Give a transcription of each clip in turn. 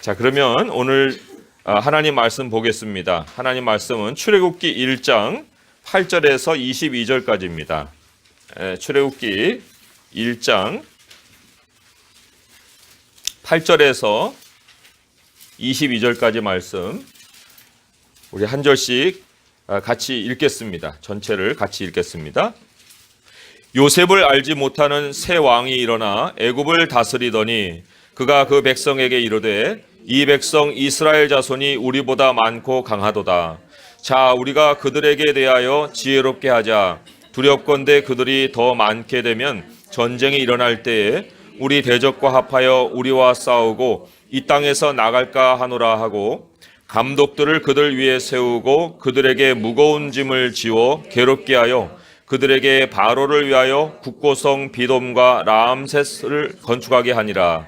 자, 그러면 오늘 하나님 말씀 보겠습니다. 하나님 말씀은 출애굽기 1장 8절에서 22절까지입니다. 출애굽기 1장 8절에서 22절까지 말씀 우리 한 절씩 같이 읽겠습니다. 전체를 같이 읽겠습니다. 요셉을 알지 못하는 새 왕이 일어나 애굽을 다스리더니 그가 그 백성에게 이르되 이 백성 이스라엘 자손이 우리보다 많고 강하도다. 자, 우리가 그들에게 대하여 지혜롭게 하자. 두렵건대 그들이 더 많게 되면 전쟁이 일어날 때에 우리 대적과 합하여 우리와 싸우고 이 땅에서 나갈까 하노라 하고 감독들을 그들 위에 세우고 그들에게 무거운 짐을 지워 괴롭게 하여 그들에게 바로를 위하여 국고성 비돔과 라암셋을 건축하게 하니라.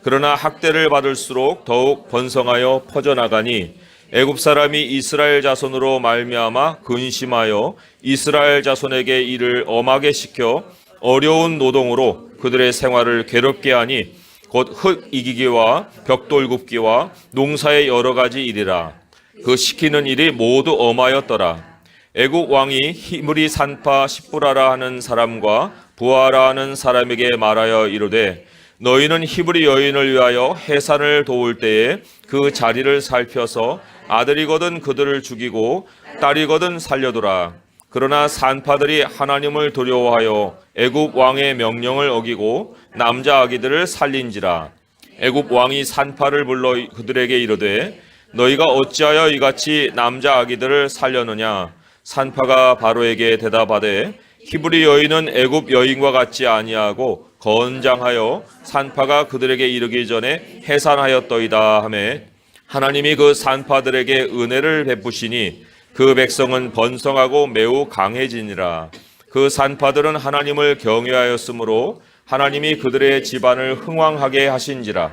그러나 학대를 받을수록 더욱 번성하여 퍼져나가니 애굽 사람이 이스라엘 자손으로 말미암아 근심하여 이스라엘 자손에게 이를 엄하게 시켜 어려운 노동으로 그들의 생활을 괴롭게 하니 곧 흙 이기기와 벽돌 굽기와 농사의 여러 가지 일이라. 그 시키는 일이 모두 엄하였더라. 애굽 왕이 히브리 산파 십부라라 하는 사람과 부하라 하는 사람에게 말하여 이르되 너희는 히브리 여인을 위하여 해산을 도울 때에 그 자리를 살펴서 아들이거든 그들을 죽이고 딸이거든 살려두라. 그러나 산파들이 하나님을 두려워하여 애굽 왕의 명령을 어기고 남자 아기들을 살린지라. 애굽 왕이 산파를 불러 그들에게 이르되 너희가 어찌하여 이같이 남자 아기들을 살려느냐. 산파가 바로에게 대답하되 히브리 여인은 애굽 여인과 같지 아니하고 건장하여 산파가 그들에게 이르기 전에 해산하였더이다 하매 하나님이 그 산파들에게 은혜를 베푸시니 그 백성은 번성하고 매우 강해지니라. 그 산파들은 하나님을 경외하였으므로 하나님이 그들의 집안을 흥왕하게 하신지라.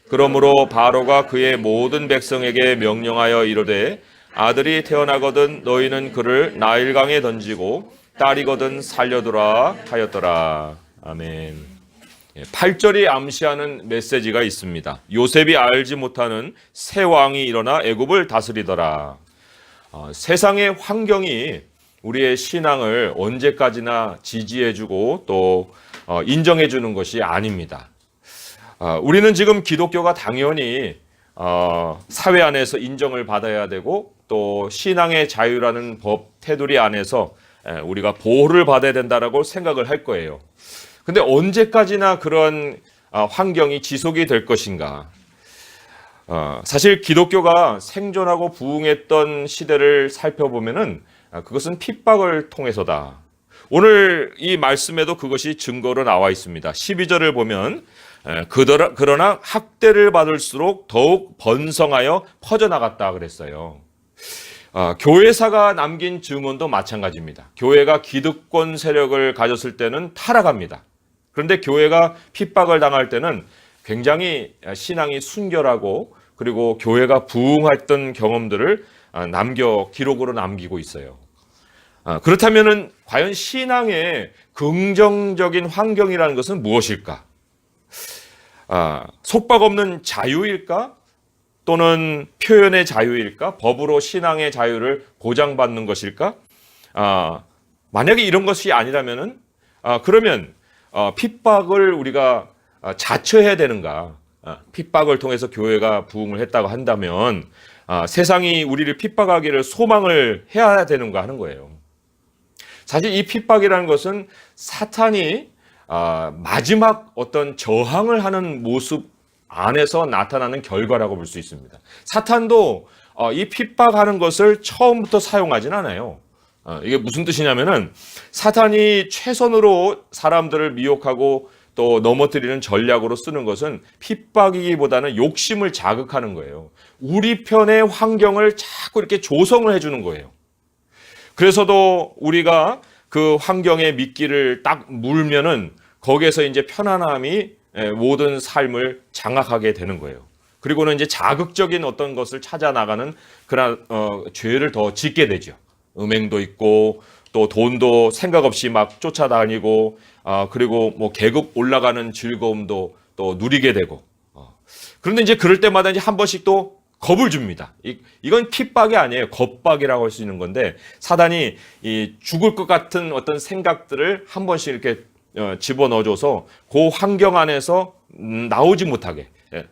그러므로 바로가 그의 모든 백성에게 명령하여 이르되 아들이 태어나거든 너희는 그를 나일강에 던지고 딸이거든 살려두라 하였더라. 아멘. 8절이 암시하는 메시지가 있습니다. 요셉이 알지 못하는 새 왕이 일어나 애굽을 다스리더라. 세상의 환경이 우리의 신앙을 언제까지나 지지해주고 또 인정해주는 것이 아닙니다. 우리는 지금 기독교가 당연히 사회 안에서 인정을 받아야 되고 또 신앙의 자유라는 법 테두리 안에서 우리가 보호를 받아야 된다라고 생각을 할 거예요. 근데 언제까지나 그런 환경이 지속이 될 것인가? 사실 기독교가 생존하고 부흥했던 시대를 살펴보면은 그것은 핍박을 통해서다. 오늘 이 말씀에도 그것이 증거로 나와 있습니다. 12절을 보면 그러나 학대를 받을수록 더욱 번성하여 퍼져나갔다 그랬어요. 교회사가 남긴 증언도 마찬가지입니다. 교회가 기득권 세력을 가졌을 때는 타락합니다. 그런데 교회가 핍박을 당할 때는 굉장히 신앙이 순결하고 그리고 교회가 부흥했던 경험들을 기록으로 남기고 있어요. 그렇다면 과연 신앙의 긍정적인 환경이라는 것은 무엇일까? 속박 없는 자유일까? 또는 표현의 자유일까? 법으로 신앙의 자유를 보장받는 것일까? 만약에 이런 것이 아니라면은 그러면 핍박을 우리가 자처해야 되는가? 핍박을 통해서 교회가 부흥을 했다고 한다면 세상이 우리를 핍박하기를 소망을 해야 되는가 하는 거예요. 사실 이 핍박이라는 것은 사탄이 마지막 어떤 저항을 하는 모습 안에서 나타나는 결과라고 볼 수 있습니다. 사탄도 이 핍박하는 것을 처음부터 사용하진 않아요. 이게 무슨 뜻이냐면은 사탄이 최선으로 사람들을 미혹하고 또 넘어뜨리는 전략으로 쓰는 것은 핍박이기보다는 욕심을 자극하는 거예요. 우리 편의 환경을 자꾸 이렇게 조성을 해주는 거예요. 그래서도 우리가 그 환경에 미끼를 딱 물면은 거기에서 이제 편안함이 모든 삶을 장악하게 되는 거예요. 그리고는 이제 자극적인 어떤 것을 찾아 나가는 그런 죄를 더 짓게 되죠. 음행도 있고 또 돈도 생각 없이 막 쫓아다니고 그리고 뭐 계급 올라가는 즐거움도 또 누리게 되고 그런데 이제 그럴 때마다 이제 한 번씩 또 겁을 줍니다. 이건 핍박이 아니에요. 겁박이라고 할 수 있는 건데, 사단이 이 죽을 것 같은 어떤 생각들을 한 번씩 이렇게 집어넣어줘서 그 환경 안에서 나오지 못하게.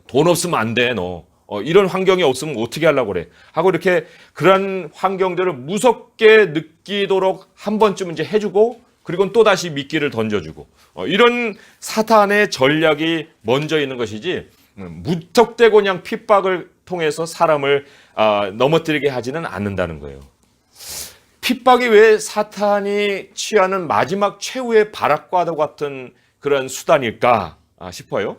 돈 없으면 안 돼, 너. 이런 환경이 없으면 어떻게 하려고 그래. 하고 이렇게 그런 환경들을 무섭게 느끼도록 한 번쯤 이제 해주고, 그리고 또 다시 미끼를 던져주고. 이런 사탄의 전략이 먼저 있는 것이지, 무턱대고 그냥 핍박을 통해서 사람을 넘어뜨리게 하지는 않는다는 거예요. 핍박이 왜 사탄이 취하는 마지막 최후의 발악과도 같은 그런 수단일까 싶어요.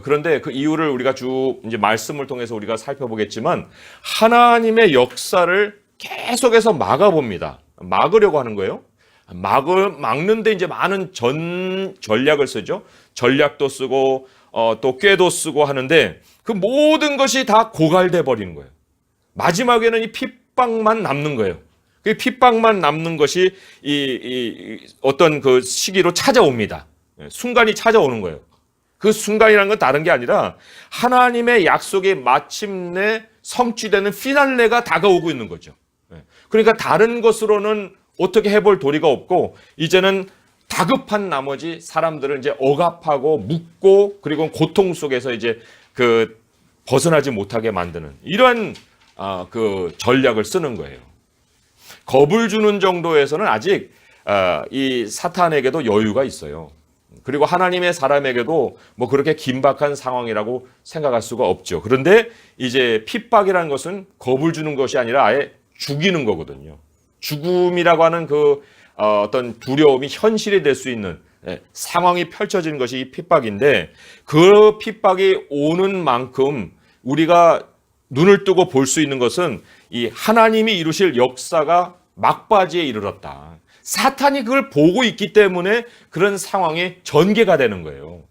그런데 그 이유를 우리가 쭉 이제 말씀을 통해서 우리가 살펴보겠지만, 하나님의 역사를 계속해서 막아봅니다. 막으려고 하는 거예요. 막는데 이제 많은 전략을 쓰죠. 전략도 쓰고 또 꾀도 쓰고 하는데, 그 모든 것이 다 고갈돼 버리는 거예요. 마지막에는 이 핍박만 남는 거예요. 그 핍박만 남는 것이 어떤 그 시기로 찾아옵니다. 순간이 찾아오는 거예요. 그 순간이라는 건 다른 게 아니라 하나님의 약속이 마침내 성취되는 피날레가 다가오고 있는 거죠. 그러니까 다른 것으로는 어떻게 해볼 도리가 없고, 이제는 다급한 나머지 사람들을 이제 억압하고 묶고, 그리고 고통 속에서 이제 그 벗어나지 못하게 만드는 이러한 그 전략을 쓰는 거예요. 겁을 주는 정도에서는 아직 이 사탄에게도 여유가 있어요. 그리고 하나님의 사람에게도 뭐 그렇게 긴박한 상황이라고 생각할 수가 없죠. 그런데 이제 핍박이라는 것은 겁을 주는 것이 아니라 아예 죽이는 거거든요. 죽음이라고 하는 그 어떤 두려움이 현실이 될 수 있는 상황이 펼쳐지는 것이 이 핍박인데, 그 핍박이 오는 만큼 우리가 눈을 뜨고 볼 수 있는 것은 이 하나님이 이루실 역사가 막바지에 이르렀다. 사탄이 그걸 보고 있기 때문에 그런 상황이 전개가 되는 거예요.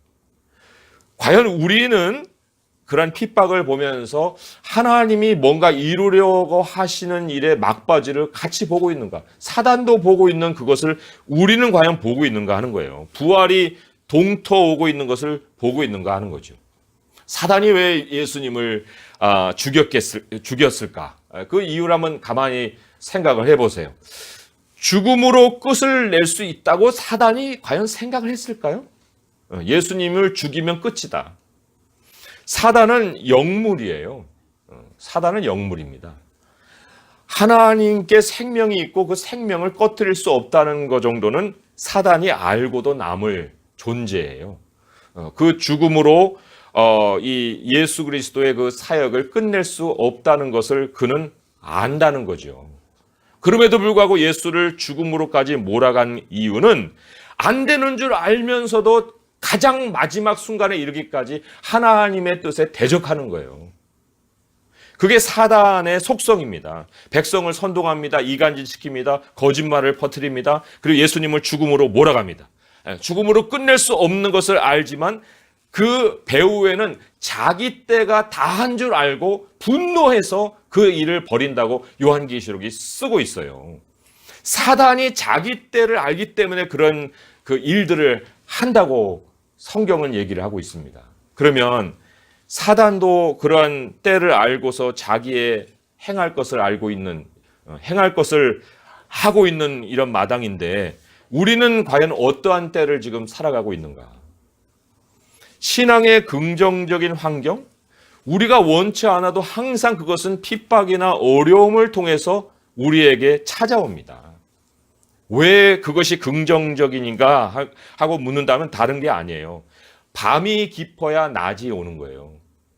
과연 우리는 그런 핍박을 보면서 하나님이 뭔가 이루려고 하시는 일의 막바지를 같이 보고 있는가? 사단도 보고 있는 그것을 우리는 과연 보고 있는가 하는 거예요. 부활이 동터오고 있는 것을 보고 있는가 하는 거죠. 사단이 왜 예수님을 죽였을까? 그 이유를 한번 가만히 생각을 해보세요. 죽음으로 끝을 낼 수 있다고 사단이 과연 생각을 했을까요? 예수님을 죽이면 끝이다. 사단은 영물이에요. 사단은 영물입니다. 하나님께 생명이 있고 그 생명을 꺼뜨릴 수 없다는 것 정도는 사단이 알고도 남을 존재예요. 그 죽음으로 이 예수 그리스도의 그 사역을 끝낼 수 없다는 것을 그는 안다는 거죠. 그럼에도 불구하고 예수를 죽음으로까지 몰아간 이유는 안 되는 줄 알면서도 가장 마지막 순간에 이르기까지 하나님의 뜻에 대적하는 거예요. 그게 사단의 속성입니다. 백성을 선동합니다. 이간질시킵니다. 거짓말을 퍼뜨립니다. 그리고 예수님을 죽음으로 몰아갑니다. 죽음으로 끝낼 수 없는 것을 알지만 그 배후에는 자기 때가 다한 줄 알고 분노해서 그 일을 벌인다고 요한계시록이 쓰고 있어요. 사단이 자기 때를 알기 때문에 그런 그 일들을 한다고 성경은 얘기를 하고 있습니다. 그러면 사단도 그런 때를 알고서 자기의 행할 것을 알고 있는, 행할 것을 하고 있는 이런 마당인데, 우리는 과연 어떠한 때를 지금 살아가고 있는가? 신앙의 긍정적인 환경? 우리가 원치 않아도 항상 그것은 핍박이나 어려움을 통해서 우리에게 찾아옵니다. 왜 그것이 긍정적인가 하고 묻는다면 다른 게 아니에요. 밤이 깊어야 낮이 오는 거예요.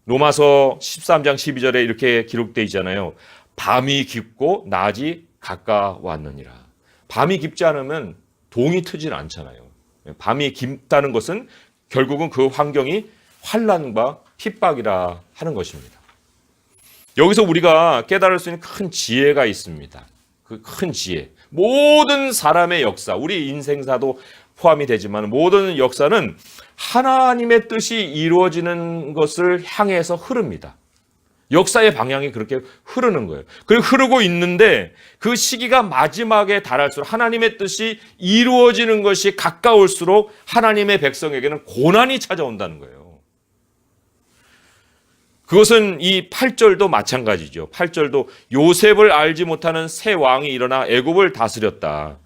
로마서 13장 12절에 이렇게 기록되어 있잖아요. 밤이 깊고 낮이 가까웠느니라. 밤이 깊지 않으면 동이 트진 않잖아요. 밤이 깊다는 것은 결국은 그 환경이 환난과 핍박이라 하는 것입니다. 여기서 우리가 깨달을 수 있는 큰 지혜가 있습니다. 그 큰 지혜. 모든 사람의 역사, 우리 인생사도 포함이 되지만 모든 역사는 하나님의 뜻이 이루어지는 것을 향해서 흐릅니다. 역사의 방향이 그렇게 흐르는 거예요. 그리고 흐르고 있는데 그 시기가 마지막에 달할수록 하나님의 뜻이 이루어지는 것이 가까울수록 하나님의 백성에게는 고난이 찾아온다는 거예요. 그것은 이 8절도 마찬가지죠. 8절도 요셉을 알지 못하는 새 왕이 일어나 애굽을 다스렸다.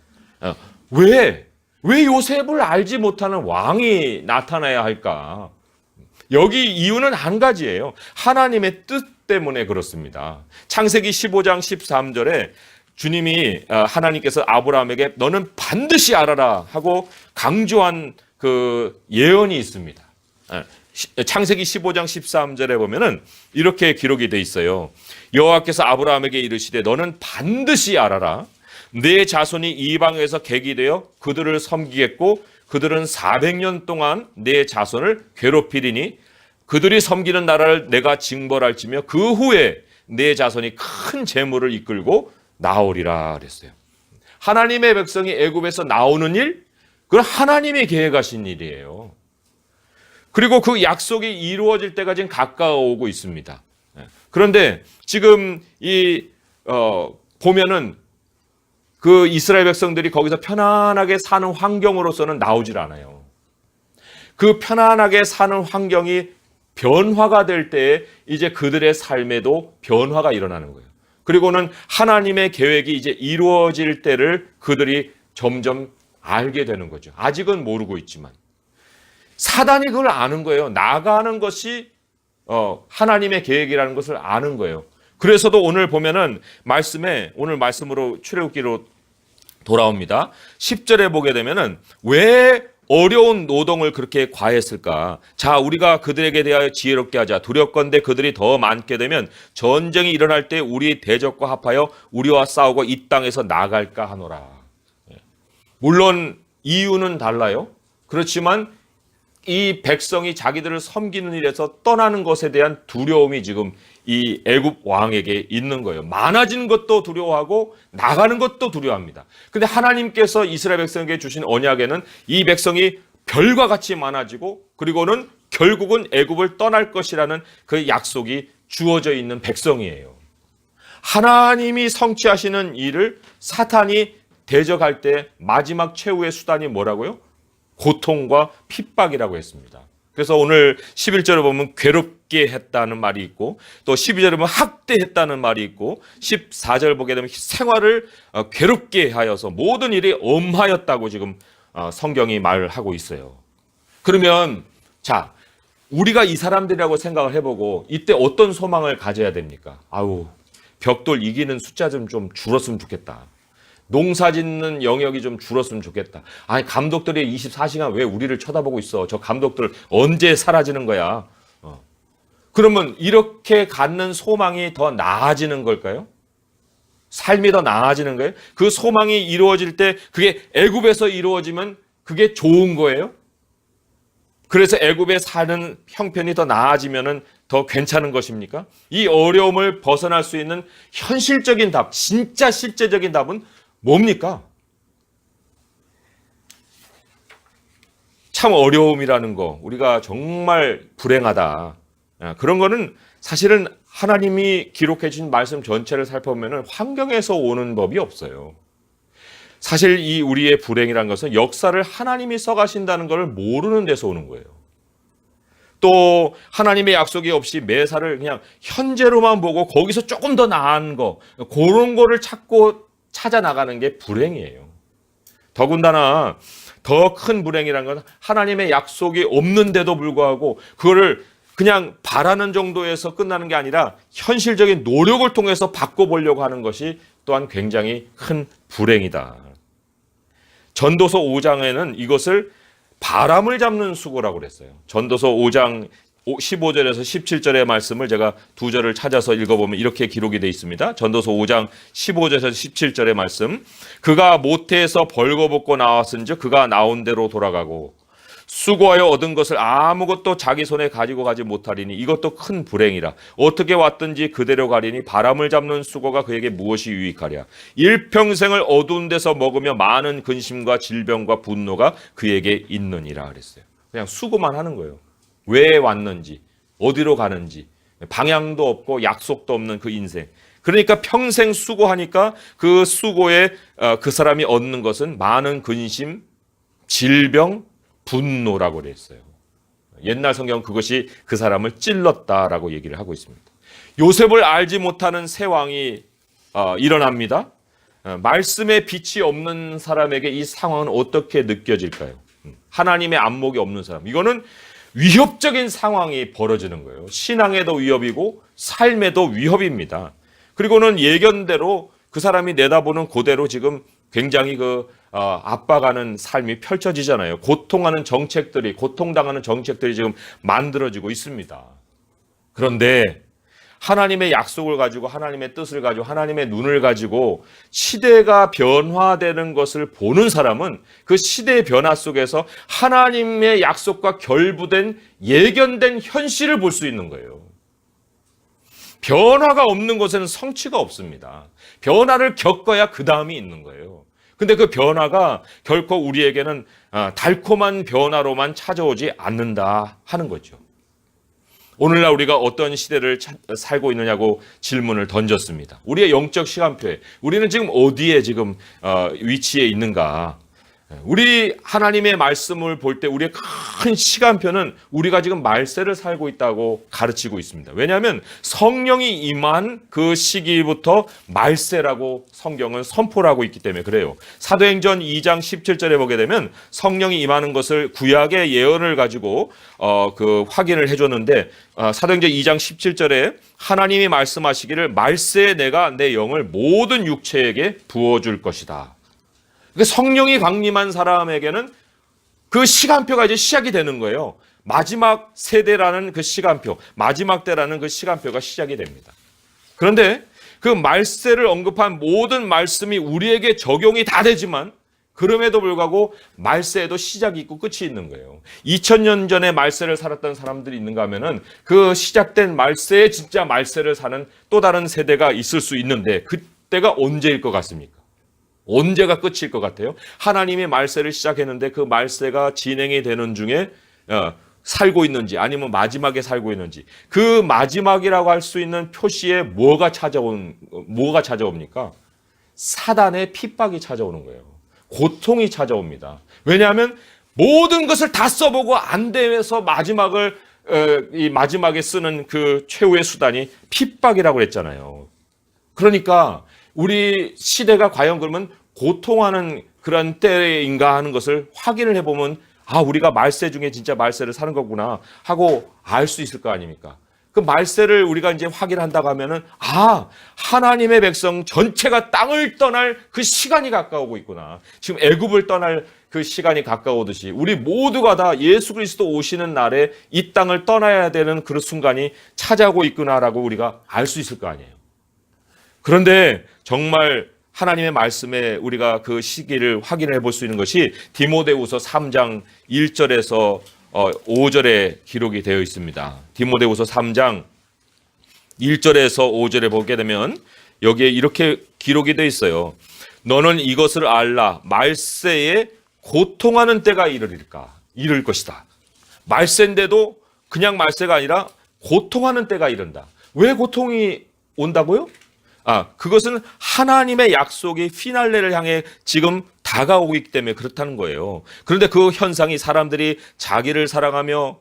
왜 요셉을 알지 못하는 왕이 나타나야 할까? 여기 이유는 한 가지예요. 하나님의 뜻 때문에 그렇습니다. 창세기 15장 13절에 주님이 하나님께서 아브라함에게 너는 반드시 알아라 하고 강조한 그 예언이 있습니다. 창세기 15장 13절에 보면은 이렇게 기록이 돼 있어요. 여호와께서 아브라함에게 이르시되 너는 반드시 알아라. 내 자손이 이방에서 객이 되어 그들을 섬기겠고 그들은 400년 동안 내 자손을 괴롭히리니 그들이 섬기는 나라를 내가 징벌할지며 그 후에 내 자손이 큰 재물을 이끌고 나오리라 그랬어요. 하나님의 백성이 애굽에서 나오는 일, 그건 하나님이 계획하신 일이에요. 그리고 그 약속이 이루어질 때가 지금 가까워오고 있습니다. 그런데 지금 보면은 그 이스라엘 백성들이 거기서 편안하게 사는 환경으로서는 나오질 않아요. 그 편안하게 사는 환경이 변화가 될 때에 이제 그들의 삶에도 변화가 일어나는 거예요. 그리고는 하나님의 계획이 이제 이루어질 때를 그들이 점점 알게 되는 거죠. 아직은 모르고 있지만. 사단이 그걸 아는 거예요. 나가는 것이 하나님의 계획이라는 것을 아는 거예요. 그래서도 오늘 보면은 오늘 말씀으로 출애굽기로 돌아옵니다. 10절에 보게 되면은 왜 어려운 노동을 그렇게 과했을까? 자, 우리가 그들에게 대하여 지혜롭게 하자. 두렵건대 그들이 더 많게 되면 전쟁이 일어날 때 우리 대적과 합하여 우리와 싸우고 이 땅에서 나갈까 하노라. 물론 이유는 달라요. 그렇지만 이 백성이 자기들을 섬기는 일에서 떠나는 것에 대한 두려움이 지금 이 애굽 왕에게 있는 거예요. 많아지는 것도 두려워하고 나가는 것도 두려워합니다. 근데 하나님께서 이스라엘 백성에게 주신 언약에는 이 백성이 별과 같이 많아지고 그리고는 결국은 애굽을 떠날 것이라는 그 약속이 주어져 있는 백성이에요. 하나님이 성취하시는 일을 사탄이 대적할 때 마지막 최후의 수단이 뭐라고요? 고통과 핍박이라고 했습니다. 그래서 오늘 11절에 보면 괴롭게 했다는 말이 있고 또 12절에 보면 학대했다는 말이 있고 14절 보게 되면 생활을 괴롭게 하여서 모든 일이 엄하였다고 지금 성경이 말하고 있어요. 그러면 자, 우리가 이 사람들이라고 생각을 해보고 이때 어떤 소망을 가져야 됩니까? 벽돌 이기는 숫자 좀 줄었으면 좋겠다. 농사 짓는 영역이 좀 줄었으면 좋겠다. 아니, 감독들이 24시간 왜 우리를 쳐다보고 있어? 저 감독들 언제 사라지는 거야? 그러면 이렇게 갖는 소망이 더 나아지는 걸까요? 삶이 더 나아지는 거예요? 그 소망이 이루어질 때 그게 애굽에서 이루어지면 그게 좋은 거예요? 그래서 애굽에 사는 형편이 더 나아지면은 더 괜찮은 것입니까? 이 어려움을 벗어날 수 있는 현실적인 답, 진짜 실제적인 답은 뭡니까? 참 어려움이라는 거, 우리가 정말 불행하다. 그런 거는 사실은 하나님이 기록해 주신 말씀 전체를 살펴보면 환경에서 오는 법이 없어요. 사실 이 우리의 불행이라는 것은 역사를 하나님이 써가신다는 것을 모르는 데서 오는 거예요. 또 하나님의 약속이 없이 매사를 그냥 현재로만 보고 거기서 조금 더 나은 거, 그런 거를 찾아 나가는 게 불행이에요. 더군다나 더 큰 불행이라는 건 하나님의 약속이 없는데도 불구하고 그거를 그냥 바라는 정도에서 끝나는 게 아니라 현실적인 노력을 통해서 바꿔보려고 하는 것이 또한 굉장히 큰 불행이다. 전도서 5장에는 이것을 바람을 잡는 수고라고 그랬어요. 전도서 5장 15절에서 17절의 말씀을 제가 두 절을 찾아서 읽어보면 이렇게 기록이 되어 있습니다. 전도서 5장 15절에서 17절의 말씀. 그가 모태에서 벌거벗고 나왔은즉 그가 나온 대로 돌아가고 수고하여 얻은 것을 아무것도 자기 손에 가지고 가지 못하리니 이것도 큰 불행이라. 어떻게 왔든지 그대로 가리니 바람을 잡는 수고가 그에게 무엇이 유익하랴. 일평생을 어두운 데서 먹으며 많은 근심과 질병과 분노가 그에게 있느니라 그랬어요. 그냥 수고만 하는 거예요. 왜 왔는지, 어디로 가는지, 방향도 없고 약속도 없는 그 인생. 그러니까 평생 수고하니까 그 수고에 그 사람이 얻는 것은 많은 근심, 질병, 분노라고 그랬어요. 옛날 성경은 그것이 그 사람을 찔렀다라고 얘기를 하고 있습니다. 요셉을 알지 못하는 새 왕이 일어납니다. 말씀의 빛이 없는 사람에게 이 상황은 어떻게 느껴질까요? 하나님의 안목이 없는 사람. 이거는 위협적인 상황이 벌어지는 거예요. 신앙에도 위협이고 삶에도 위협입니다. 그리고는 예견대로 그 사람이 내다보는 그대로 지금 굉장히 압박하는 삶이 펼쳐지잖아요. 고통당하는 정책들이 지금 만들어지고 있습니다. 그런데 하나님의 약속을 가지고 하나님의 뜻을 가지고 하나님의 눈을 가지고 시대가 변화되는 것을 보는 사람은 그 시대의 변화 속에서 하나님의 약속과 결부된 예견된 현실을 볼 수 있는 거예요. 변화가 없는 곳에는 성취가 없습니다. 변화를 겪어야 그 다음이 있는 거예요. 근데 그 변화가 결코 우리에게는 달콤한 변화로만 찾아오지 않는다 하는 거죠. 오늘날 우리가 어떤 시대를 살고 있느냐고 질문을 던졌습니다. 우리의 영적 시간표에 우리는 지금 어디에 지금 위치해 있는가? 우리 하나님의 말씀을 볼 때 우리의 큰 시간표는 우리가 지금 말세를 살고 있다고 가르치고 있습니다. 왜냐하면 성령이 임한 그 시기부터 말세라고 성경은 선포를 하고 있기 때문에 그래요. 사도행전 2장 17절에 보게 되면 성령이 임하는 것을 구약의 예언을 가지고 확인을 해줬는데 사도행전 2장 17절에 하나님이 말씀하시기를 말세에 내가 내 영을 모든 육체에게 부어줄 것이다. 성령이 강림한 사람에게는 그 시간표가 이제 시작이 되는 거예요. 마지막 세대라는 그 시간표, 마지막 때라는 그 시간표가 시작이 됩니다. 그런데 그 말세를 언급한 모든 말씀이 우리에게 적용이 다 되지만 그럼에도 불구하고 말세에도 시작이 있고 끝이 있는 거예요. 2000년 전에 말세를 살았던 사람들이 있는가 하면은 그 시작된 말세에 진짜 말세를 사는 또 다른 세대가 있을 수 있는데 그때가 언제일 것 같습니까? 언제가 끝일 것 같아요? 하나님이 말세를 시작했는데 그 말세가 진행이 되는 중에 살고 있는지 아니면 마지막에 살고 있는지 그 마지막이라고 할 수 있는 표시에 뭐가 찾아옵니까? 사단의 핍박이 찾아오는 거예요. 고통이 찾아옵니다. 왜냐하면 모든 것을 다 써보고 안 돼서 이 마지막에 쓰는 그 최후의 수단이 핍박이라고 했잖아요. 그러니까 우리 시대가 과연 그러면 고통하는 그런 때인가 하는 것을 확인을 해보면 우리가 말세 중에 진짜 말세를 사는 거구나 하고 알 수 있을 거 아닙니까? 그 말세를 우리가 이제 확인한다고 하면은 하나님의 백성 전체가 땅을 떠날 그 시간이 가까우고 있구나. 지금 애굽을 떠날 그 시간이 가까우듯이 우리 모두가 다 예수 그리스도 오시는 날에 이 땅을 떠나야 되는 그런 순간이 찾아오고 있구나라고 우리가 알 수 있을 거 아니에요. 그런데 정말 하나님의 말씀에 우리가 그 시기를 확인해 볼 수 있는 것이 디모데후서 3장 1절에서 5절에 기록이 되어 있습니다. 디모데후서 3장 1절에서 5절에 보게 되면 여기에 이렇게 기록이 되어 있어요. 너는 이것을 알라. 말세에 고통하는 때가 이를 것이다. 말세인데도 그냥 말세가 아니라 고통하는 때가 이른다. 왜 고통이 온다고요? 그것은 하나님의 약속이 피날레를 향해 지금 다가오고 있기 때문에 그렇다는 거예요. 그런데 그 현상이 사람들이 자기를 사랑하며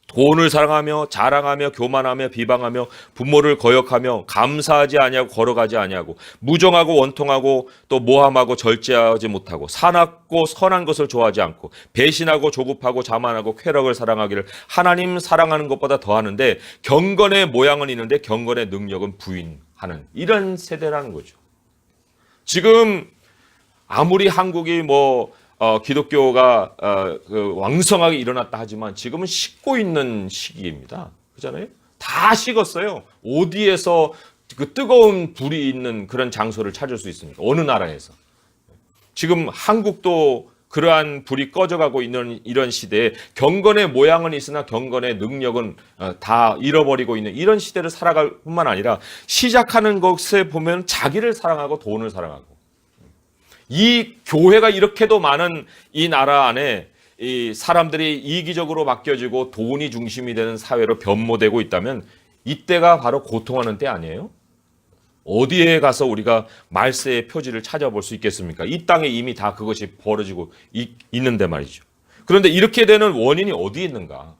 돈을 사랑하며 자랑하며 교만하며 비방하며 부모를 거역하며 감사하지 아니하고 걸어가지 아니하고 무정하고 원통하고 또 모함하고 절제하지 못하고 사납고 선한 것을 좋아하지 않고 배신하고 조급하고 자만하고 쾌락을 사랑하기를 하나님 사랑하는 것보다 더하는데 경건의 모양은 있는데 경건의 능력은 부인하는 이런 세대라는 거죠. 지금 아무리 한국이 기독교가 왕성하게 일어났다 하지만 지금은 식고 있는 시기입니다. 그렇잖아요? 다 식었어요. 어디에서 그 뜨거운 불이 있는 그런 장소를 찾을 수 있습니까? 어느 나라에서? 지금 한국도 그러한 불이 꺼져가고 있는 이런 시대에 경건의 모양은 있으나 경건의 능력은 다 잃어버리고 있는 이런 시대를 살아갈 뿐만 아니라 시작하는 것에 보면 자기를 사랑하고 돈을 사랑하고 이 교회가 이렇게도 많은 이 나라 안에 이 사람들이 이기적으로 맡겨지고 돈이 중심이 되는 사회로 변모되고 있다면 이때가 바로 고통하는 때 아니에요? 어디에 가서 우리가 말세의 표지를 찾아볼 수 있겠습니까? 이 땅에 이미 다 그것이 벌어지고 있는데 말이죠. 그런데 이렇게 되는 원인이 어디에 있는가?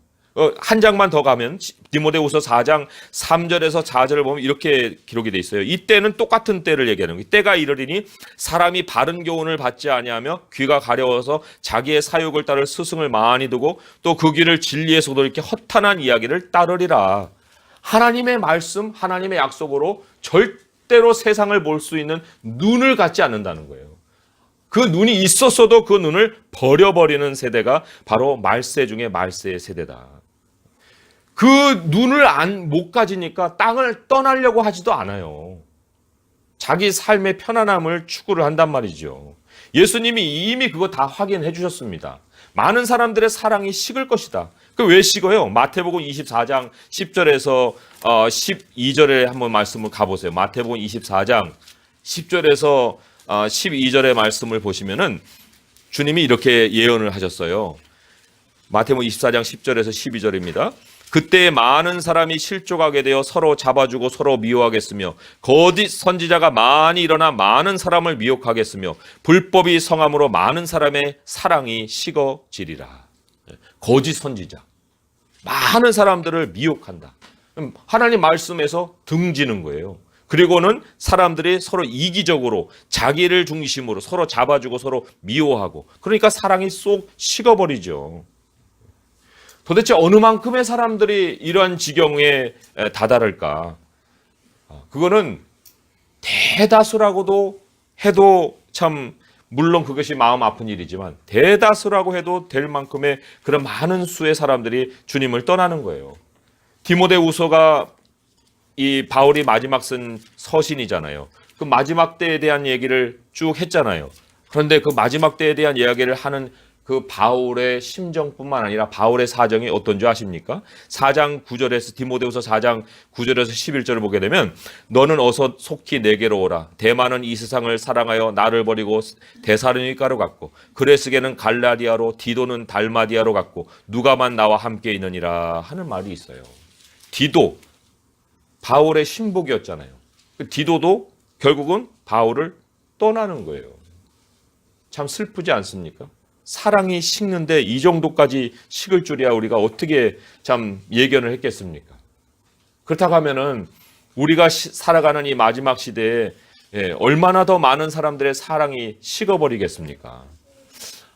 한 장만 더 가면 디모데후서 4장 3절에서 4절을 보면 이렇게 기록이 돼 있어요. 이때는 똑같은 때를 얘기하는 거예요. 때가 이르리니 사람이 바른 교훈을 받지 아니하며 귀가 가려워서 자기의 사욕을 따를 스승을 많이 두고 또 그 길을 진리에서도 이렇게 허탄한 이야기를 따르리라. 하나님의 말씀, 하나님의 약속으로 절대로 세상을 볼 수 있는 눈을 갖지 않는다는 거예요. 그 눈이 있었어도 그 눈을 버려버리는 세대가 바로 말세 중에 말세의 세대다. 그 눈을 못 가지니까 땅을 떠나려고 하지도 않아요. 자기 삶의 편안함을 추구를 한단 말이죠. 예수님이 이미 그거 다 확인해 주셨습니다. 많은 사람들의 사랑이 식을 것이다. 그 왜 식어요? 마태복음 24장 10절에서 12절에 한번 말씀을 가보세요. 마태복음 24장 10절에서 12절의 말씀을 보시면은 주님이 이렇게 예언을 하셨어요. 마태복음 24장 10절에서 12절입니다. 그때 많은 사람이 실족하게 되어 서로 잡아주고 서로 미워하겠으며 거짓 선지자가 많이 일어나 많은 사람을 미혹하겠으며 불법이 성함으로 많은 사람의 사랑이 식어지리라. 거짓 선지자. 많은 사람들을 미혹한다. 하나님 말씀에서 등지는 거예요. 그리고는 사람들이 서로 이기적으로 자기를 중심으로 서로 잡아주고 서로 미워하고 그러니까 사랑이 쏙 식어버리죠. 도대체 어느 만큼의 사람들이 이러한 지경에 다다를까? 그거는 대다수라고도 해도 참 물론 그것이 마음 아픈 일이지만 대다수라고 해도 될 만큼의 그런 많은 수의 사람들이 주님을 떠나는 거예요. 디모데후서가 이 바울이 마지막 쓴 서신이잖아요. 그 마지막 때에 대한 얘기를 쭉 했잖아요. 그런데 그 마지막 때에 대한 이야기를 하는 그 바울의 심정뿐만 아니라 바울의 사정이 어떤 줄 아십니까? 4장 9절에서 디모데후서 4장 9절에서 11절을 보게 되면 너는 어서 속히 내게로 오라. 대만은 이 세상을 사랑하여 나를 버리고 데살로니가로 갔고 그레스게는 갈라디아로 디도는 달마디아로 갔고 누가만 나와 함께 있느니라 하는 말이 있어요. 디도 바울의 신복이었잖아요. 디도도 결국은 바울을 떠나는 거예요. 참 슬프지 않습니까? 사랑이 식는데 이 정도까지 식을 줄이야 우리가 어떻게 참 예견을 했겠습니까? 그렇다고 하면은 우리가 살아가는 이 마지막 시대에 얼마나 더 많은 사람들의 사랑이 식어버리겠습니까?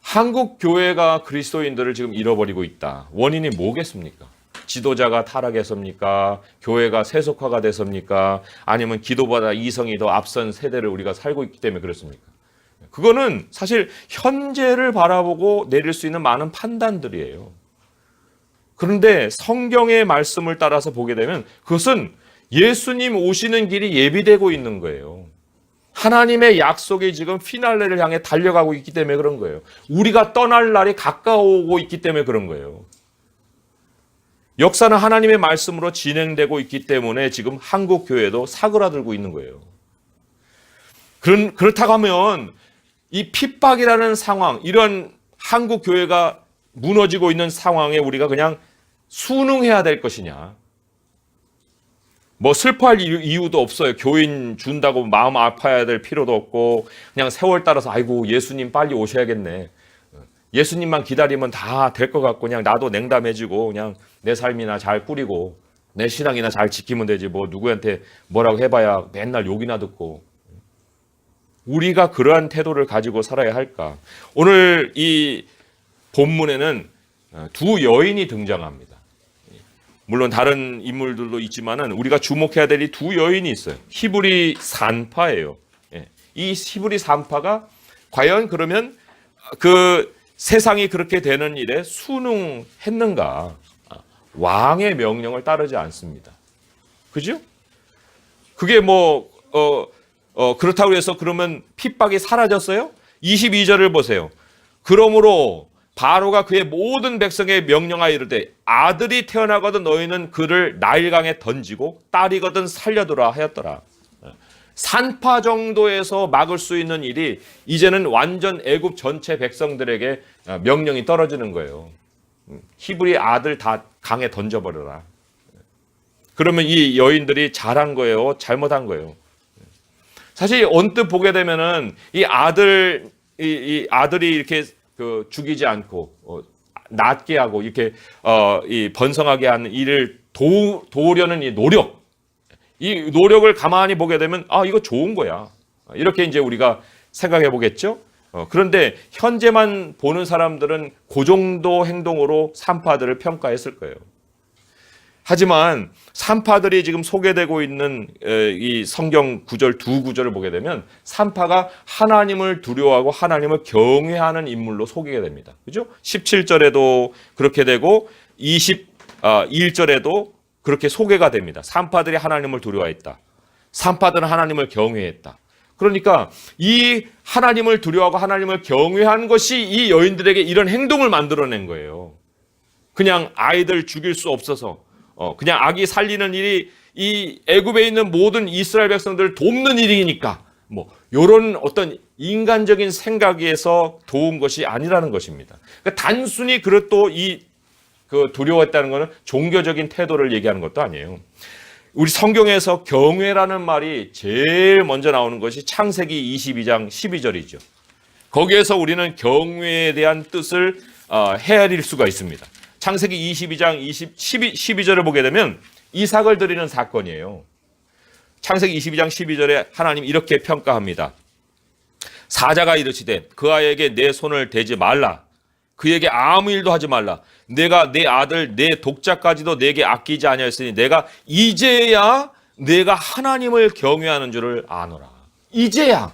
한국 교회가 그리스도인들을 지금 잃어버리고 있다. 원인이 뭐겠습니까? 지도자가 타락해서입니까? 교회가 세속화가 돼서입니까? 아니면 기도보다 이성이 더 앞선 세대를 우리가 살고 있기 때문에 그렇습니까? 그거는 사실 현재를 바라보고 내릴 수 있는 많은 판단들이에요. 그런데 성경의 말씀을 따라서 보게 되면 그것은 예수님 오시는 길이 예비되고 있는 거예요. 하나님의 약속이 지금 피날레를 향해 달려가고 있기 때문에 그런 거예요. 우리가 떠날 날이 가까워오고 있기 때문에 그런 거예요. 역사는 하나님의 말씀으로 진행되고 있기 때문에 지금 한국 교회도 사그라들고 있는 거예요. 그렇다고 하면 이 핍박이라는 상황, 이런 한국 교회가 무너지고 있는 상황에 우리가 그냥 순응해야 될 것이냐? 뭐 슬퍼할 이유도 없어요. 교인 준다고 마음 아파야 될 필요도 없고 그냥 세월 따라서 아이고 예수님 빨리 오셔야겠네. 예수님만 기다리면 다 될 것 같고 그냥 나도 냉담해지고 그냥 내 삶이나 잘 꾸리고 내 신앙이나 잘 지키면 되지 뭐 누구한테 뭐라고 해봐야 맨날 욕이나 듣고 우리가 그러한 태도를 가지고 살아야 할까? 오늘 이 본문에는 두 여인이 등장합니다. 물론 다른 인물들도 있지만은 우리가 주목해야 될 이 두 여인이 있어요. 히브리 산파예요. 이 히브리 산파가 과연 그러면 그 세상이 그렇게 되는 일에 순응했는가? 왕의 명령을 따르지 않습니다. 그죠? 그게 그렇다고 해서 그러면 핍박이 사라졌어요? 22절을 보세요. 그러므로 바로가 그의 모든 백성에 명령하여 이르되 아들이 태어나거든 너희는 그를 나일강에 던지고 딸이거든 살려두라 하였더라. 산파 정도에서 막을 수 있는 일이 이제는 완전 애굽 전체 백성들에게 명령이 떨어지는 거예요. 히브리 아들 다 강에 던져버려라. 그러면 이 여인들이 잘한 거예요? 잘못한 거예요? 사실 언뜻 보게 되면은 이 아들이 이렇게 죽이지 않고 낫게 하고 이렇게 이 번성하게 하는 일을 도우려는 이 노력을 가만히 보게 되면 이거 좋은 거야. 이렇게 이제 우리가 생각해 보겠죠. 그런데 현재만 보는 사람들은 그 정도 행동으로 산파들을 평가했을 거예요. 하지만 산파들이 지금 소개되고 있는 이 성경 구절 두 구절을 보게 되면 산파가 하나님을 두려워하고 하나님을 경외하는 인물로 소개가 됩니다. 그죠? 17절에도 그렇게 되고 21절에도 그렇게 소개가 됩니다. 산파들이 하나님을 두려워했다. 산파들은 하나님을 경외했다. 그러니까 이 하나님을 두려워하고 하나님을 경외한 것이 이 여인들에게 이런 행동을 만들어낸 거예요. 그냥 아이들 죽일 수 없어서 그냥 아기 살리는 일이 이 애굽에 있는 모든 이스라엘 백성들을 돕는 일이니까 이런 어떤 인간적인 생각에서 도운 것이 아니라는 것입니다. 그러니까 단순히 그것도 두려워했다는 것은 종교적인 태도를 얘기하는 것도 아니에요. 우리 성경에서 경외라는 말이 제일 먼저 나오는 것이 창세기 22장 12절이죠. 거기에서 우리는 경외에 대한 뜻을 헤아릴 수가 있습니다. 창세기 22장 12절을 보게 되면 이삭을 드리는 사건이에요. 창세기 22장 12절에 하나님 이렇게 평가합니다. 사자가 이르시되 그 아이에게 내 손을 대지 말라. 그에게 아무 일도 하지 말라. 내가 내 아들 내 독자까지도 내게 아끼지 아니하였으니 내가 이제야 내가 하나님을 경외하는 줄을 아노라. 이제야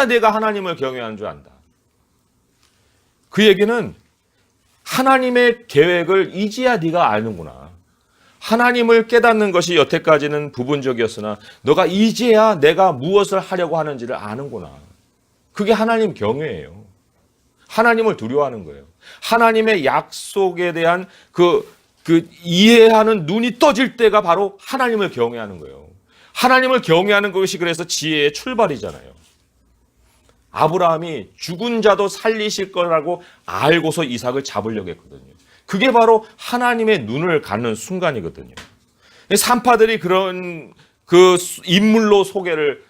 내가 하나님을 경외하는 줄 안다. 그 얘기는 하나님의 계획을 이제야 네가 아는구나. 하나님을 깨닫는 것이 여태까지는 부분적이었으나 너가 이제야 내가 무엇을 하려고 하는지를 아는구나. 그게 하나님 경외예요. 하나님을 두려워하는 거예요. 하나님의 약속에 대한 그 이해하는 눈이 떠질 때가 바로 하나님을 경외하는 거예요. 하나님을 경외하는 것이 그래서 지혜의 출발이잖아요. 아브라함이 죽은 자도 살리실 거라고 알고서 이삭을 잡으려고 했거든요. 그게 바로 하나님의 눈을 갖는 순간이거든요. 산파들이 그런 그 인물로 소개를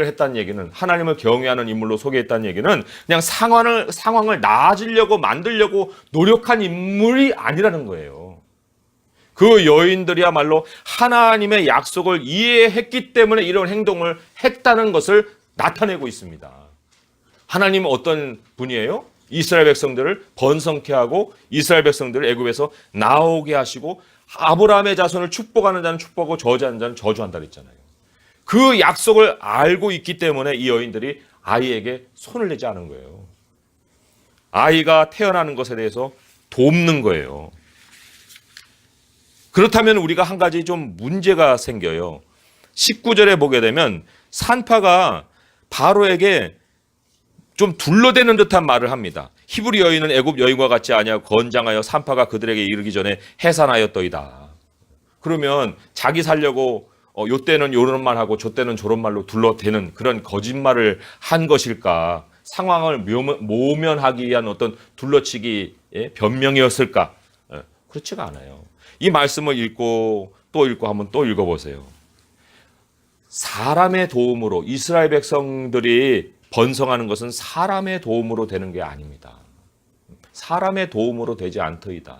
했다는 얘기는, 하나님을 경외하는 인물로 소개했다는 얘기는 그냥 상황을 나아지려고 만들려고 노력한 인물이 아니라는 거예요. 그 여인들이야말로 하나님의 약속을 이해했기 때문에 이런 행동을 했다는 것을 나타내고 있습니다. 하나님은 어떤 분이에요? 이스라엘 백성들을 번성케 하고 이스라엘 백성들을 애굽에서 나오게 하시고 아브라함의 자손을 축복하는 자는 축복하고 저주하는 자는 저주한다 그랬잖아요. 그 약속을 알고 있기 때문에 이 여인들이 아이에게 손을 내지 않은 거예요. 아이가 태어나는 것에 대해서 돕는 거예요. 그렇다면 우리가 한 가지 좀 문제가 생겨요. 19절에 보게 되면 산파가 바로에게 좀 둘러대는 듯한 말을 합니다. 히브리 여인은 애굽 여인과 같지 아니하고 건장하여 산파가 그들에게 이르기 전에 해산하였더이다. 그러면 자기 살려고 요때는 요런 말 하고 저때는 저런 말로 둘러대는 그런 거짓말을 한 것일까? 상황을 모면하기 위한 어떤 둘러치기 변명이었을까? 그렇지가 않아요. 이 말씀을 읽고 또 읽고 한번 또 읽어보세요. 사람의 도움으로 이스라엘 백성들이 번성하는 것은 사람의 도움으로 되는 게 아닙니다. 사람의 도움으로 되지 않더이다.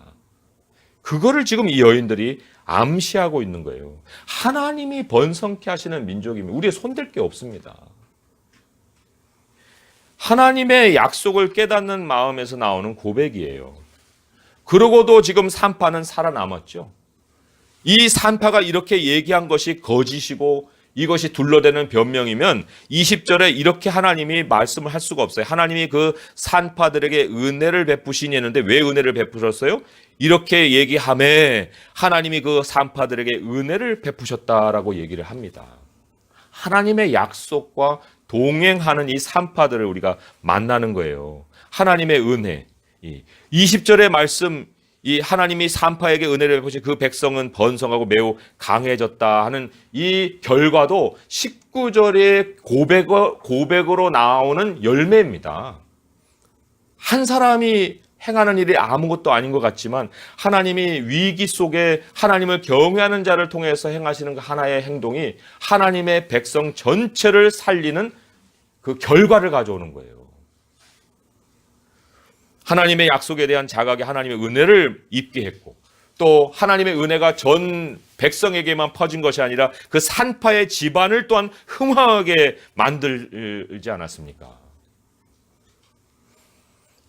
그거를 지금 이 여인들이 암시하고 있는 거예요. 하나님이 번성케 하시는 민족이면 우리의 손댈 게 없습니다. 하나님의 약속을 깨닫는 마음에서 나오는 고백이에요. 그러고도 지금 산파는 살아남았죠. 이 산파가 이렇게 얘기한 것이 거짓이고 이것이 둘러대는 변명이면 20절에 이렇게 하나님이 말씀을 할 수가 없어요. 하나님이 그 산파들에게 은혜를 베푸시니 했는데 왜 은혜를 베푸셨어요? 이렇게 얘기하며 하나님이 그 산파들에게 은혜를 베푸셨다라고 얘기를 합니다. 하나님의 약속과 동행하는 이 산파들을 우리가 만나는 거예요. 하나님의 은혜. 20절의 말씀, 이 하나님이 산파에게 은혜를 베푸신 그 백성은 번성하고 매우 강해졌다 하는 이 결과도 19절의 고백으로 나오는 열매입니다. 한 사람이 행하는 일이 아무것도 아닌 것 같지만 하나님이 위기 속에 하나님을 경외하는 자를 통해서 행하시는 그 하나의 행동이 하나님의 백성 전체를 살리는 그 결과를 가져오는 거예요. 하나님의 약속에 대한 자각이 하나님의 은혜를 입게 했고, 또 하나님의 은혜가 전 백성에게만 퍼진 것이 아니라 그 산파의 집안을 또한 흥황하게 만들지 않았습니까?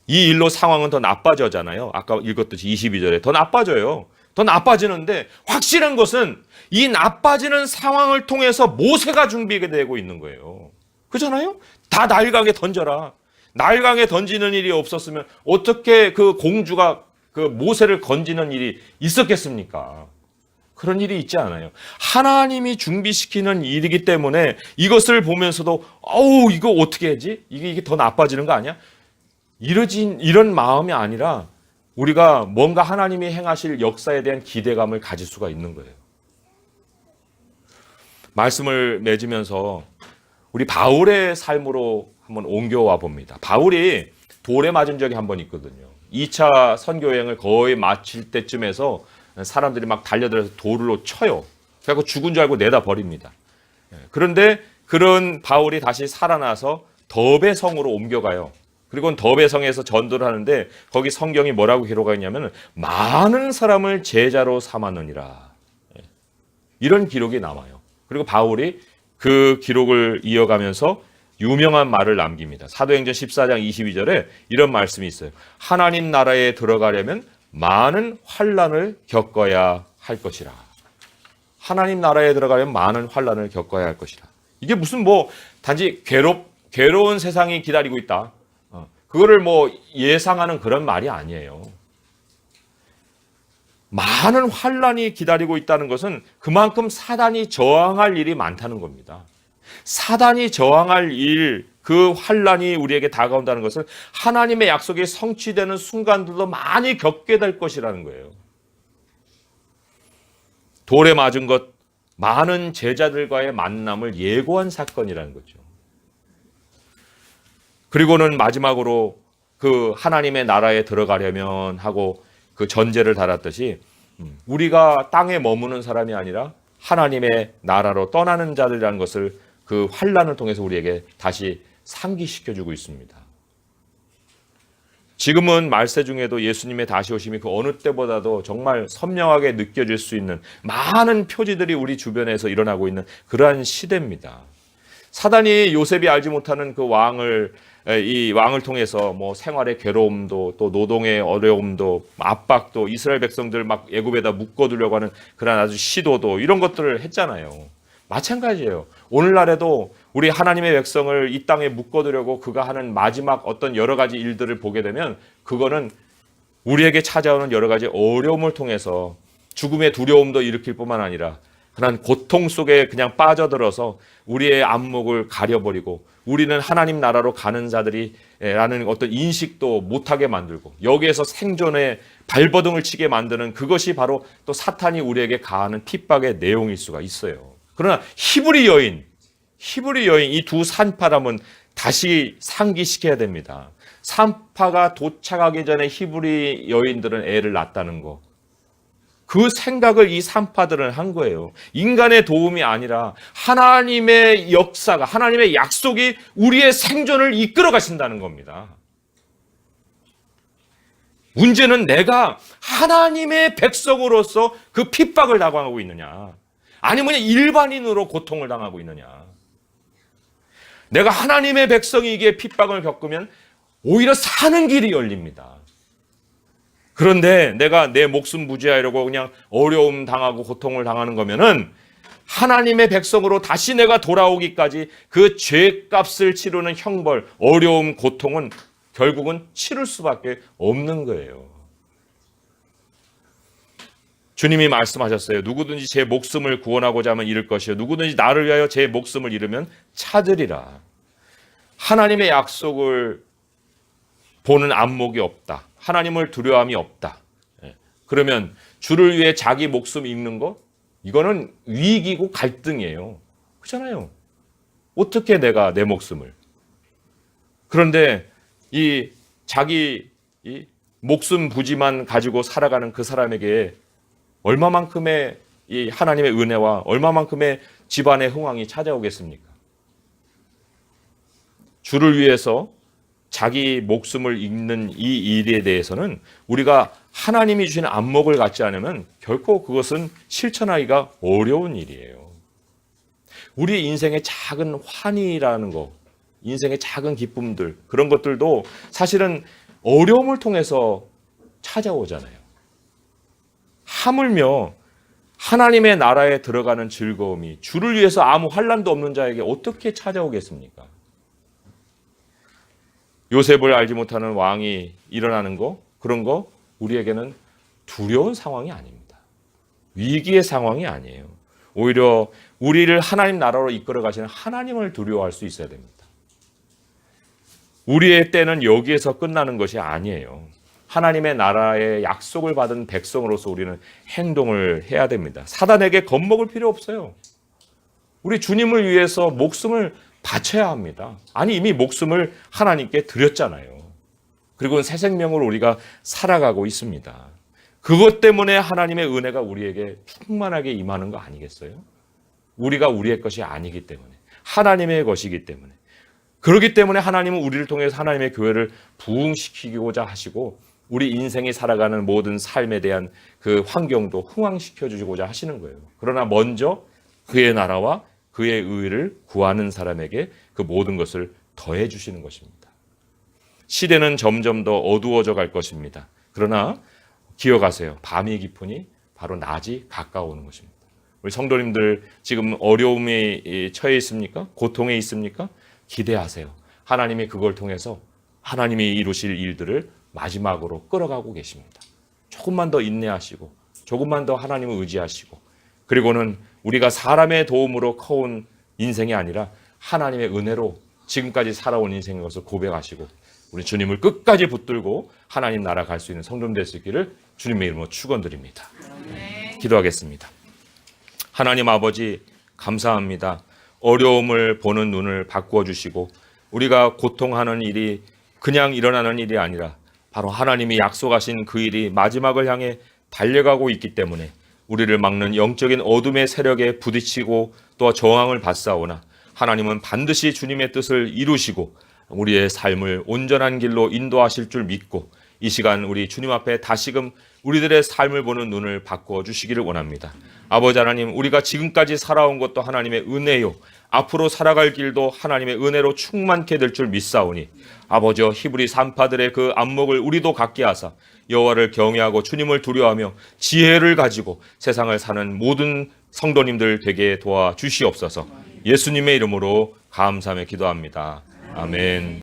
이 일로 상황은 더 나빠져잖아요. 아까 읽었듯이 22절에 더 나빠져요. 더 나빠지는데 확실한 것은 이 나빠지는 상황을 통해서 모세가 준비가 되고 있는 거예요. 그렇잖아요? 다 나일강에 던져라. 나일강에 던지는 일이 없었으면 어떻게 그 공주가 그 모세를 건지는 일이 있었겠습니까? 그런 일이 있지 않아요. 하나님이 준비시키는 일이기 때문에 이것을 보면서도 어우 이거 어떻게 하지? 이게 더 나빠지는 거 아니야? 이런 마음이 아니라 우리가 뭔가 하나님이 행하실 역사에 대한 기대감을 가질 수가 있는 거예요. 말씀을 맺으면서 우리 바울의 삶으로 한번 옮겨와 봅니다. 바울이 돌에 맞은 적이 한 번 있거든요. 2차 선교 여행을 거의 마칠 때쯤에서 사람들이 막 달려들어서 돌로 쳐요. 그래서 죽은 줄 알고 내다 버립니다. 그런데 그런 바울이 다시 살아나서 더베 성으로 옮겨가요. 그리고 더베 성에서 전도를 하는데 거기 성경이 뭐라고 기록하고 있냐면 많은 사람을 제자로 삼았느니라. 이런 기록이 남아요. 그리고 바울이 그 기록을 이어가면서 유명한 말을 남깁니다. 사도행전 14장 22절에 이런 말씀이 있어요. 하나님 나라에 들어가려면 많은 환난을 겪어야 할 것이라. 하나님 나라에 들어가려면 많은 환난을 겪어야 할 것이라. 이게 무슨 단지 괴로운 세상이 기다리고 있다. 그거를 예상하는 그런 말이 아니에요. 많은 환난이 기다리고 있다는 것은 그만큼 사단이 저항할 일이 많다는 겁니다. 사단이 저항할 일, 그 환난이 우리에게 다가온다는 것은 하나님의 약속이 성취되는 순간들도 많이 겪게 될 것이라는 거예요. 돌에 맞은 것, 많은 제자들과의 만남을 예고한 사건이라는 거죠. 그리고는 마지막으로 그 하나님의 나라에 들어가려면 하고 그 전제를 달았듯이 우리가 땅에 머무는 사람이 아니라 하나님의 나라로 떠나는 자들이라는 것을 그 환난을 통해서 우리에게 다시 상기시켜주고 있습니다. 지금은 말세 중에도 예수님의 다시 오심이 그 어느 때보다도 정말 선명하게 느껴질 수 있는 많은 표지들이 우리 주변에서 일어나고 있는 그러한 시대입니다. 사단이 요셉이 알지 못하는 그 이 왕을 통해서 생활의 괴로움도 또 노동의 어려움도 압박도 이스라엘 백성들 막 애굽에다 묶어두려고 하는 그런 아주 시도도 이런 것들을 했잖아요. 마찬가지예요. 오늘날에도 우리 하나님의 백성을 이 땅에 묶어두려고 그가 하는 마지막 어떤 여러 가지 일들을 보게 되면 그거는 우리에게 찾아오는 여러 가지 어려움을 통해서 죽음의 두려움도 일으킬 뿐만 아니라 그런 고통 속에 그냥 빠져들어서 우리의 안목을 가려버리고 우리는 하나님 나라로 가는 자들이라는 어떤 인식도 못하게 만들고 여기에서 생존의 발버둥을 치게 만드는 그것이 바로 또 사탄이 우리에게 가하는 핍박의 내용일 수가 있어요. 그러나 히브리 여인 이 두 산파람은 다시 상기시켜야 됩니다. 산파가 도착하기 전에 히브리 여인들은 애를 낳았다는 거. 그 생각을 이 산파들은 한 거예요. 인간의 도움이 아니라 하나님의 역사가, 하나님의 약속이 우리의 생존을 이끌어 가신다는 겁니다. 문제는 내가 하나님의 백성으로서 그 핍박을 당하고 있느냐, 아니면 일반인으로 고통을 당하고 있느냐. 내가 하나님의 백성이기에 핍박을 겪으면 오히려 사는 길이 열립니다. 그런데 내가 내 목숨 부지하려고 그냥 어려움 당하고 고통을 당하는 거면은 하나님의 백성으로 다시 내가 돌아오기까지 그 죄값을 치르는 형벌, 어려움, 고통은 결국은 치를 수밖에 없는 거예요. 주님이 말씀하셨어요. 누구든지 제 목숨을 구원하고자 하면 잃을 것이요 누구든지 나를 위하여 제 목숨을 잃으면 찾으리라. 하나님의 약속을 보는 안목이 없다. 하나님을 두려움이 없다. 그러면 주를 위해 자기 목숨 잃는 것? 이거는 위기고 갈등이에요. 그렇잖아요. 어떻게 내가 내 목숨을. 그런데 이 자기 목숨 부지만 가지고 살아가는 그 사람에게 얼마만큼의 이 하나님의 은혜와 얼마만큼의 집안의 흥왕이 찾아오겠습니까? 주를 위해서 자기 목숨을 잃는 이 일에 대해서는 우리가 하나님이 주신 안목을 갖지 않으면 결코 그것은 실천하기가 어려운 일이에요. 우리 인생의 작은 환희라는 거, 인생의 작은 기쁨들, 그런 것들도 사실은 어려움을 통해서 찾아오잖아요. 하물며 하나님의 나라에 들어가는 즐거움이 주를 위해서 아무 환난도 없는 자에게 어떻게 찾아오겠습니까? 요셉을 알지 못하는 왕이 일어나는 거, 그런 거 우리에게는 두려운 상황이 아닙니다. 위기의 상황이 아니에요. 오히려 우리를 하나님 나라로 이끌어 가시는 하나님을 두려워할 수 있어야 됩니다. 우리의 때는 여기에서 끝나는 것이 아니에요. 하나님의 나라의 약속을 받은 백성으로서 우리는 행동을 해야 됩니다. 사단에게 겁먹을 필요 없어요. 우리 주님을 위해서 목숨을 바쳐야 합니다. 아니, 이미 목숨을 하나님께 드렸잖아요. 그리고 새 생명으로 우리가 살아가고 있습니다. 그것 때문에 하나님의 은혜가 우리에게 충만하게 임하는 거 아니겠어요? 우리가 우리의 것이 아니기 때문에, 하나님의 것이기 때문에. 그렇기 때문에 하나님은 우리를 통해서 하나님의 교회를 부흥시키고자 하시고 우리 인생이 살아가는 모든 삶에 대한 그 환경도 흥왕시켜 주시고자 하시는 거예요. 그러나 먼저 그의 나라와 그의 의를 구하는 사람에게 그 모든 것을 더해 주시는 것입니다. 시대는 점점 더 어두워져 갈 것입니다. 그러나 기억하세요. 밤이 깊으니 바로 낮이 가까워오는 것입니다. 우리 성도님들 지금 어려움에 처해 있습니까? 고통에 있습니까? 기대하세요. 하나님이 그걸 통해서 하나님이 이루실 일들을 마지막으로 끌어가고 계십니다. 조금만 더 인내하시고 조금만 더 하나님을 의지하시고, 그리고는 우리가 사람의 도움으로 커온 인생이 아니라 하나님의 은혜로 지금까지 살아온 인생인 것을 고백하시고 우리 주님을 끝까지 붙들고 하나님 나라 갈 수 있는 성도님 될 수 있기를 주님의 이름으로 축원드립니다. 기도하겠습니다. 하나님 아버지, 감사합니다. 어려움을 보는 눈을 바꾸어 주시고 우리가 고통하는 일이 그냥 일어나는 일이 아니라 바로 하나님이 약속하신 그 일이 마지막을 향해 달려가고 있기 때문에 우리를 막는 영적인 어둠의 세력에 부딪히고 또 저항을 받사오나 하나님은 반드시 주님의 뜻을 이루시고 우리의 삶을 온전한 길로 인도하실 줄 믿고 이 시간 우리 주님 앞에 다시금 우리들의 삶을 보는 눈을 바꾸어 주시기를 원합니다. 아버지 하나님, 우리가 지금까지 살아온 것도 하나님의 은혜요, 앞으로 살아갈 길도 하나님의 은혜로 충만케 될 줄 믿사오니 아버지여, 히브리 산파들의 그 안목을 우리도 갖게 하사 여호와를 경외하고 주님을 두려워하며 지혜를 가지고 세상을 사는 모든 성도님들 되게 도와주시옵소서. 예수님의 이름으로 감사하며 기도합니다. 아멘.